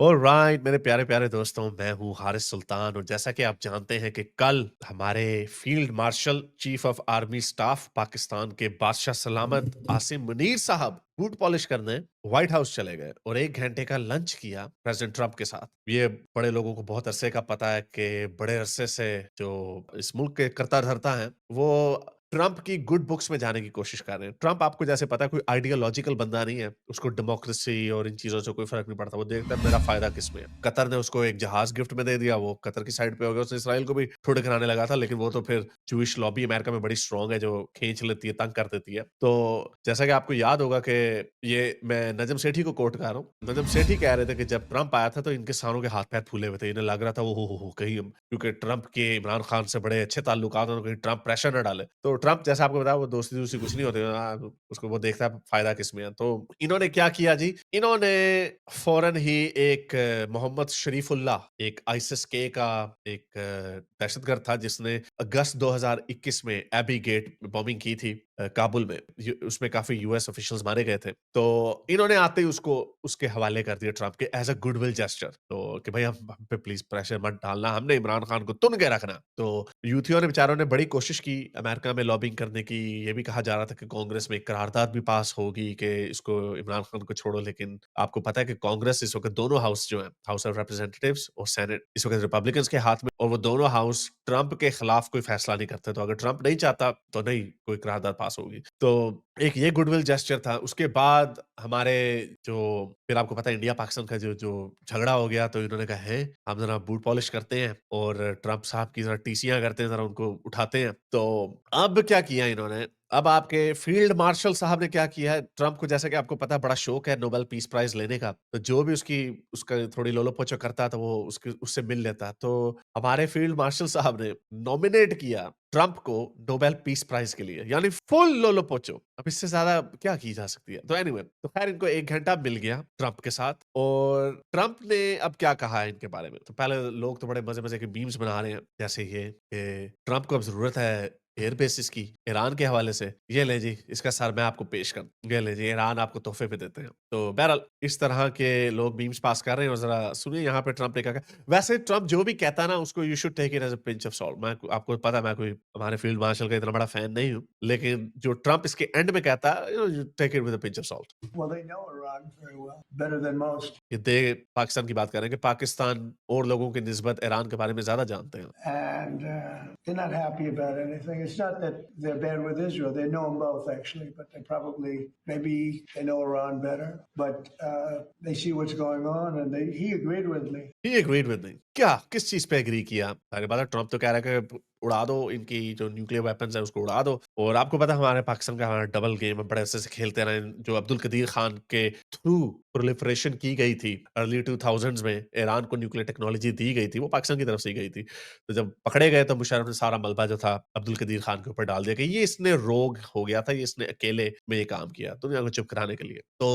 Alright मेरे प्यारे प्यारे दोस्तों, मैं हूँ हारिस सुल्तान और जैसा कि आप जानते हैं कि कल हमारे field marshal chief of army staff Pakistan के बादशाह सलामत आसिम मुनीर साहब बूट पॉलिश करने व्हाइट हाउस चले गए और 1 घंटे का लंच किया प्रेसिडेंट ट्रंप के साथ। ये बड़े लोगों को बहुत अरसे का पता है कि बड़े अरसे से जो इस मुल्क के करता धरता है वो ट्रंप की गुड बुक्स में जाने की कोशिश कर रहे हैं। ट्रंप आपको जैसे पता है कोई आइडियोलॉजिकल बंदा नहीं है। उसको डेमोक्रेसी और इन चीज़ों से कोई फ़र्क नहीं पड़ता। वो देखता है मेरा फ़ायदा किसमें है। कतर ने उसको एक जहाज़ गिफ्ट में दे दिया, वो कतर की साइड पे हो गया। उसने इसराइल को भी ठुड कराने लगा था, लेकिन वो तो फिर जूइश लॉबी अमेरिका में बड़ी स्ट्रॉन्ग है जो खींच लेती है, तंग कर देती है। तो जैसा कि आपको याद होगा कि ये मैं नजम सेठी को कोट कर रहा हूँ। नजम सेठी कह रहे थे कि जब ट्रंप आया था तो इनके सारों के हाथ-पैर फूले हुए थे। इन्हें लग रहा था वो हो कहीं हम क्योंकि ट्रंप के इमरान खान से बड़े अच्छे ताल्लुकात हैं, तो कहीं ट्रंप प्रेशर ना डाले। तो ट्रंप जैसा आपको बताया वो दोस्ती-वोस्ती कुछ नहीं होती उसको वो देखता है फ़ायदा किसमें है। तो इन्होंने क्या किया जी, इन्होंने फ़ौरन ही एक मोहम्मद शरीफुल्लाह एक आईएसआईएस के का एक दहशतगर्द था जिसने अगस्त 2021 में एबी गेट बॉम्बिंग की थी काबुल में। उसमें काफ़ी यूएस ऑफिशियल्स मारे गए थे। तो इन्होंने आते ही उसको उसके हवाले कर दिया ट्रंप के एज़ अ गुडविल जेस्चर। तो कि भाई हम पे प्लीज़ प्रेशर मत डालना, हमने इमरान खान को तुन के रखना। तो यूथियों ने बेचारों ने बड़ी कोशिश की अमेरिका में लॉबिंग करने की। ये भी कहा जा रहा था कि कांग्रेस में एक करारदाद भी पास होगी कि इसको इमरान खान को छोड़ो, लेकिन आपको पता है कि कांग्रेस इस वक़्त दोनों हाउस जो हैं, हाउस ऑफ रिप्रेजेंटेटिव्स और सेनेट इस वक़्त रिपब्लिकन्स के हाथ में, और वो दोनों हाउस ट्रंप के खिलाफ कोई फैसला नहीं करते। तो अगर ट्रंप नहीं चाहता तो नहीं कोई करारदाद पास होगी। तो एक ये गुडविल जेस्चर था। उसके बाद हमारे जो फिर आपको पता है इंडिया पाकिस्तान का जो जो झगड़ा हो गया, तो इन्होंने कहा है हम ज़रा बूट पॉलिश करते हैं और ट्रंप साहब की ज़रा टीसियाँ करते हैं, ज़रा उनको उठाते हैं। तो अब क्या किया इन्होंने, अब आपके फील्ड मार्शल साहब ने क्या किया है, ट्रंप को जैसा कि आपको पता है बड़ा शौक है नोबेल पीस प्राइज़ लेने का। तो जो भी उसका थोड़ी लोलो-पोछो करता है तो वो उससे मिल लेता है। तो हमारे फील्ड मार्शल साहब ने नॉमिनेट किया ट्रंप को नोबेल पीस प्राइज़ के लिए, यानी फुल लोलो-पोछो। अब इससे ज़्यादा क्या की जा सकती है? तो एनीवे तो खैर इनको 1 घंटा मिल गया ट्रंप के साथ, और ट्रंप ने अब क्या कहा है इनके बारे में। तो पहले लोग तो बड़े मज़े-मज़े के मीम्स बना रहे हैं, जैसे ये कि ट्रंप को अब ज़रूरत है एयर बेसिस की, ईरान के हवाले से। ये लें जी, इसका सर मैं आपको पेश कर ये लें जी, ईरान आपको तोहफ़े में देते हैं। तो बहरहाल इस तरह के लोग मीम्स पास कर रहे हैं, और ज़रा सुनिए यहाँ पे ट्रंप ने क्या कहा। वैसे ट्रंप जो भी कहता है ना, उसको you should take it as a pinch of salt. मैं आपको पता है मैं कोई हमारे फील्ड मार्शल का इतना बड़ा फैन नहीं हूँ, लेकिन जो ट्रंप इसके एंड में कहता है, you take it with a pinch of salt. Well, they know Iran very well, better than most. ये पाकिस्तान की बात कर रहे हैं कि पाकिस्तान और लोगों की निस्बत ईरान के बारे में ज़्यादा जानते हैं। And they're not happy about anything. It's not that they're bad with Israel. They know them both, actually, but they probably, maybe they know Iran better. But they see what's going on, and he agreed with me. He agreed with me. क्या किस चीज़ पे agree किया? पहली बात है Trump तो कह रहा है कि उड़ा दो इनकी जो न्यूक्लियर वेपन्स है उसको उड़ा दो, और आपको पता है हमारे पाकिस्तान का हमारा डबल गेम है, बड़े अरसे से खेलते रहे हैं। जो अब्दुल कदीर खान के थ्रू प्रोलिफरेशन की गई थी अर्ली 2000s में, ईरान को न्यूक्लियर टेक्नोलॉजी दी गई थी, वो पाकिस्तान की तरफ से ही गई थी। तो जब पकड़े गए तो मुशर्रफ ने सारा मलबा जो था अब्दुल कदीर खान के ऊपर डाल दिया कि ये इसने रोग हो गया था, ये इसने अकेले में ये काम किया दुनिया को चुप कराने के लिए। तो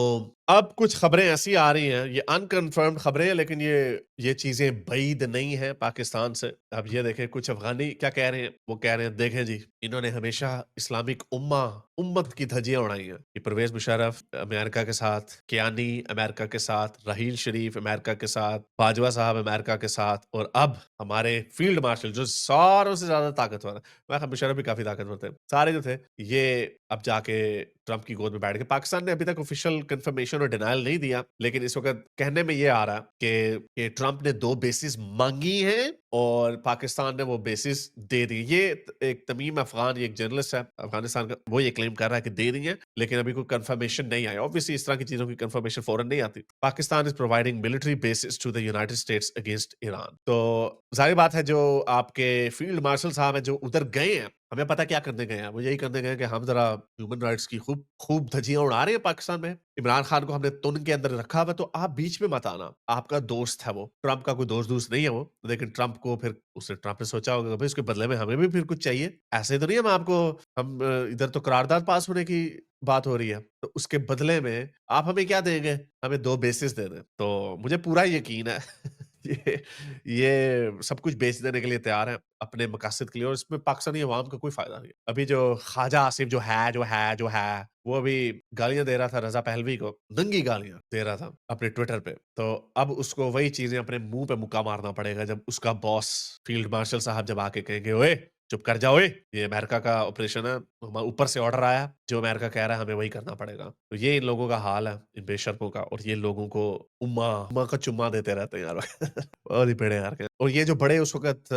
अब कुछ खबरें ऐसी आ रही हैं, ये अनकन्फर्म्ड खबरें हैं, लेकिन ये चीज़ें बईद नहीं हैं पाकिस्तान से। अब ये देखें कुछ अफ़गानी क्या कह रहे हैं, वो कह रहे हैं देखें जी, इन्होंने हमेशा इस्लामिक उम्मत की धज्जियाँ उड़ाई हैं। ये परवेज़ मुशर्रफ अमेरिका के साथ, कियानी अमेरिका के साथ, राहील शरीफ अमेरिका के साथ, बाजवा साहब अमेरिका के साथ, और अब हमारे फील्ड मार्शल जो सारों से ज़्यादा ताकतवर हैं, मैं मुशर्रफ भी काफ़ी ताकतवर थे। सारे जो थे, ये अब जाके ट्रंप की गोद में बैठ गए। पाकिस्तान ने अभी तक ऑफ़िशियल कन्फर्मेशन और डिनायल नहीं दिया, लेकिन इस वक़्त कहने में ये आ रहा है कि ट्रंप ने 2 बेसिस माँगी हैं और पाकिस्तान ने वो बेसिस दे दी। ये एक तमीम अफ़गान, ये एक जर्नलिस्ट है अफ़गानिस्तान का, वो ये क्लेम कर रहा है कि दे दी हैं, लेकिन अभी कोई कन्फर्मेशन नहीं आई। ऑब्वियसली इस तरह की चीज़ों की कन्फर्मेशन फ़ौरन नहीं आती। Pakistan is providing military bases to the United States against Iran. तो ज़ाहिर बात है जो आपके फील्ड मार्शल साहब हैं जो उधर गए हैं, हमें पता है क्या करने गए हैं। वो यही करने गए हैं कि हम ज़रा ह्यूमन राइट्स की खूब खूब धज्जियाँ उड़ा रहे हैं पाकिस्तान में। इमरान खान को हमने तुन के अंदर रखा हुआ है, तो आप बीच में मत आना। आपका दोस्त है वो, ट्रंप का कोई दोस्त नहीं है वो। लेकिन ट्रंप ने सोचा होगा कि भई इसके बदले में हमें भी फिर कुछ चाहिए। ऐसे तो नहीं इधर तो करारदाद पास होने की बात हो रही है। तो उसके बदले में आप हमें क्या देंगे? हमें 2 बेसिस दे दें। तो मुझे पूरा यकीन है ये सब कुछ बेच देने के लिए तैयार हैं अपने मकासद के लिए और इसमें पाकिस्तानी अवाम का कोई फ़ायदा नहीं है। अभी जो ख्वाजा आसिफ जो है, वो अभी गालियाँ दे रहा था रज़ा पहलवी को, नंगी गालियाँ दे रहा था अपने ट्विटर पे। तो अब उसको वही चीज़ें अपने मुँह पे मुक्का मारना पड़ेगा जब उसका बॉस फील्ड मार्शल साहब जब आके कहेंगे, "ओए! चुप कर जा ओए! ये अमेरिका का ऑपरेशन है, हम ऊपर से ऑर्डर आया, जो अमेरिका कह रहा है हमें वही करना पड़ेगा।" तो ये इन लोगों का हाल है, इन बेशर्मों का और ये लोगों को उम्मा का चुम्मा देते रहते हैं यार। बहुत ही बेड़े यार के और ये जो बड़े उस वक़्त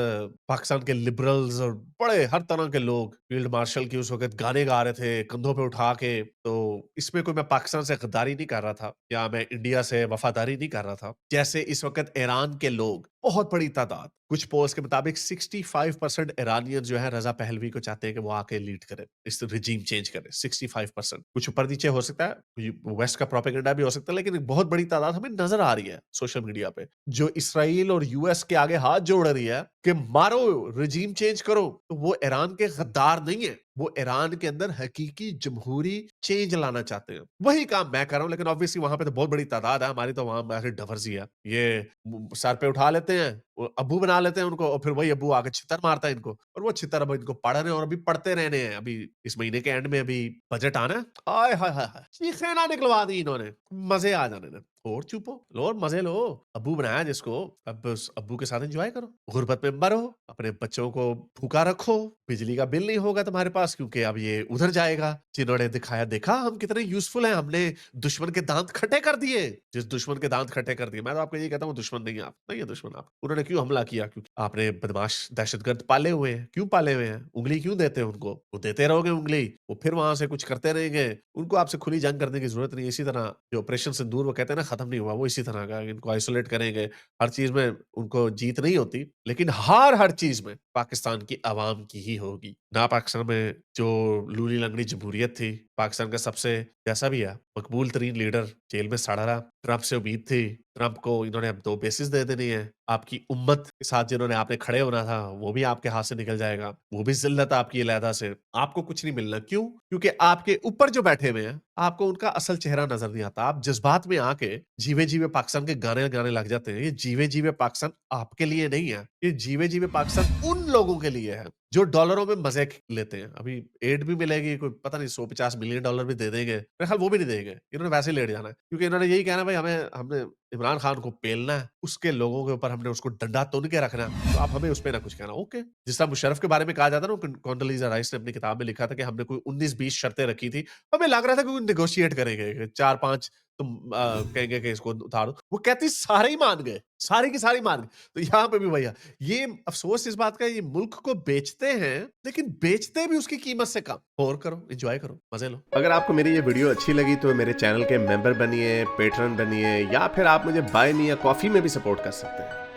पाकिस्तान के लिबरल्स और बड़े हर तरह के लोग फील्ड मार्शल की उस वक़्त गाने गा रहे थे, कंधों पे उठा के। तो इसमें कोई मैं पाकिस्तान से गद्दारी नहीं कर रहा था या मैं इंडिया से वफ़ादारी नहीं कर रहा था। जैसे इस वक़्त ईरान के लोग बहुत बड़ी तादाद, कुछ पोल्स के मुताबिक 65% ईरानियन जो है रज़ा पहलवी को चाहते हैं कि वो आके लीड करे, इस रिजीम चेंज करे, 65%। कुछ ऊपर-नीचे हो सकता है, वेस्ट का प्रोपेगेंडा भी हो सकता है, लेकिन एक बहुत बड़ी तादाद हमें नज़र आ रही है सोशल मीडिया पे, जो इसराइल और यूएस के आगे हाथ जोड़ रही है कि मारो, रिजीम चेंज करो। तो वो ईरान के गद्दार नहीं है, वो ईरान के अंदर हकीकी जमहूरी चेंज लाना चाहते हैं। वही काम मैं कर रहा हूँ, लेकिन ऑब्वियसली वहाँ पे तो बहुत बड़ी तादाद है, हमारी तो वहाँ ऐसे डवरसी है। ये सर पे उठा लेते हैं, वो अब्बू बना लेते हैं उनको और फिर वही अब्बू आके छितर मारता है इनको और वो छितर अब इनको पढ़ रहे हैं और अभी पढ़ते रहने हैं। अभी इस महीने के एंड में अभी बजट आना है। आय हाय हाय हाय! चीखें ना निकलवा दी इन्होंने, मज़े आ जाने दें। और चुप हो, लो और मज़े लो। अब्बू बनाया जिसको, अब उस अब्बू के साथ एन्जॉय करो। गुर्बत में मरो, अपने बच्चों को भूखा रखो, बिजली का बिल नहीं होगा तुम्हारे पास क्योंकि अब ये उधर जाएगा। जिन्होंने दिखाया देखा हम कितने यूज़फुल हैं, हमने दुश्मन के दाँत खट्टे कर दिए। जिस दुश्मन के दाँत खट्टे कर दिए, मैं तो आपको यही कहता हूँ दुश्मन नहीं है आप, नहीं है दुश्मन आप। उन्होंने क्यों हमला किया? क्योंकि आपने बदमाश दहशतगर्द पाले हुए हैं। क्यों पाले हुए हैं? उँगली क्यों देते हैं उनको? वो देते रहोगे उँगली, वो फिर वहाँ से कुछ करते रहेंगे। उनको आपसे खुली जंग करने की ज़रूरत नहीं है। इसी तरह जो ऑपरेशन सिंदूर वो कहते हैं ना खत्म नहीं हुआ, वो इसी तरह का है। इनको आइसोलेट करेंगे, हर चीज़ में उनको जीत नहीं होती, लेकिन हार हर चीज़ में पाकिस्तान की आवाम की ही होगी। ना पाकिस्तान में जो लूली लंगड़ी जमहूरियत थी, पाकिस्तान का सबसे जैसा भी है मकबूल तरीन लीडर जेल में सड़ रहा, ट्रंप से उम्मीद थी, ट्रंप को इन्होंने अब 2 बेसिस दे देनी है। आपकी उम्मत के साथ जिन्होंने आपने खड़े होना था, वो भी आपके हाथ से निकल जाएगा। वो भी ज़िल्लत आपकी अलहदा से। आपको कुछ नहीं मिलना। क्यों? क्योंकि आपके ऊपर जो बैठे हुए हैं, आपको उनका असल चेहरा नज़र नहीं आता। आप जज़्बात में आके जीवे-जीवे पाकिस्तान के गाने गाने लग जाते हैं। ये जीवे-जीवे पाकिस्तान आपके लिए नहीं है। ये जीवे-जीवे पाकिस्तान उन लोगों के लिए है, जो डॉलरों में मज़े लेते हैं। अभी एड भी मिलेगी, कोई पता नहीं $150 मिलियन भी दे देंगे। मेरे ख्याल वो भी नहीं देंगे। इन्होंने वैसे ही लेट जाना है। क्योंकि इन्होंने यही कहना है भाई हमने इमरान खान को पेलना है, उसके लोगों के ऊपर हमने उसको डंडा तुन के रखना है, तो आप हमें उस पे ना कुछ कहना। ओके। जिस तरह मुशर्रफ के बारे में कहा जाता है ना, कोंडोलीज़ा राइस ने अपनी किताब में लिखा था कि हमने कोई 19-20 शर्तें रखी थी। हमें लग रहा था कि वो नेगोशिएट करेंगे। 4-5 तुम कहेंगे कि इसको उतारो। वो कहती सारे ही मान गए, सारी की सारी मान गए। तो यहाँ पे भी भैया ये अफ़सोस इस बात का है, ये मुल्क को बेचते हैं, लेकिन बेचते भी उसकी कीमत से कम। और करो, एन्जॉय करो, मज़े लो। अगर आपको मेरी ये वीडियो अच्छी लगी तो मेरे चैनल के मेंबर बनिए, पेट्रन बनिए या फिर आप मुझे बाय मी या कॉफ़ी में भी सपोर्ट कर सकते हैं।